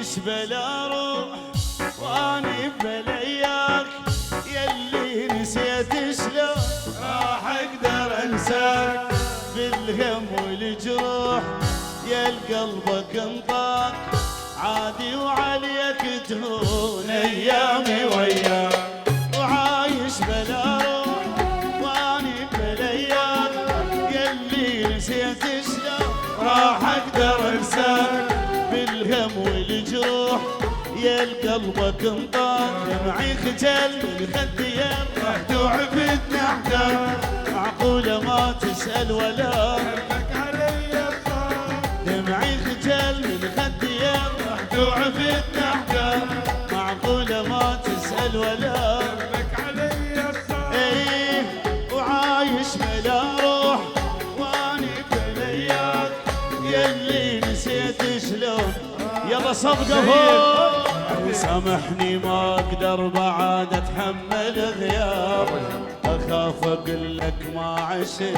وعايش بلا روح واني بلاياك يلي نسيت شلون راح اقدر انساك بالهم والجروح يا قلبك انطاق عادي وعليك تهون ايامي وياك وعايش بلا روح واني بلاياك يلي نسيت شلون راح اقدر انساك بالهم والجروح يا قلبك انطاق دمعي خجل من خدي رحت وعبت نحتاج معقولة ما تسأل ولا علي الصار دمعي خجل من خدي رحت وعبت نحتاج معقولة ما تسأل ولا علي الصار ايه وعايش بلا روح واني بلياك يلي نسيت شلون يلا صفقة فوق سامحني ما اقدر بعد اتحمل غياب اخاف اقول لك ما عشت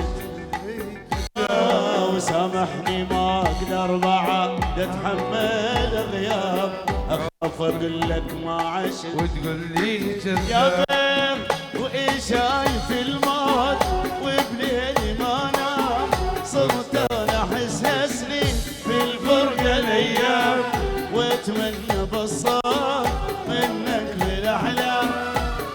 وسامحني ما اقدر بعد اتحمل غياب اخاف اقول لك ما عشت وتقول لي يا غير وايش شايف الموت وبليلي ما نام صرت انا احسها سنين في الفرقه الايام واتمنى بالصار منك بالاحلام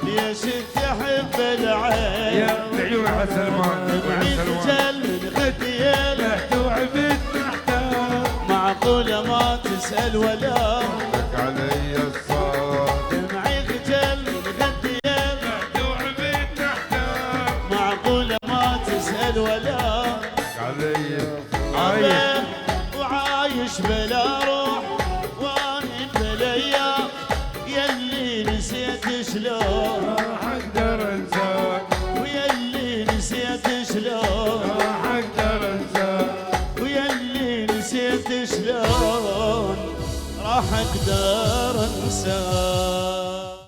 ليش تحب العين يا العيون على سلمان بعيد من خدي رحت وعبت محتاج معقوله ما تسال ولا لك علي الصار دمعي خجل من خدي رحت وعبت محتاج معقوله ما تسال ولا علي الصار وعايش بلا روح واني بلاياك يلي نسيت شلون راح اقدر انساك ويلي نسيت شلون راح اقدر انساك ويلي نسيت شلون راح اقدر انساك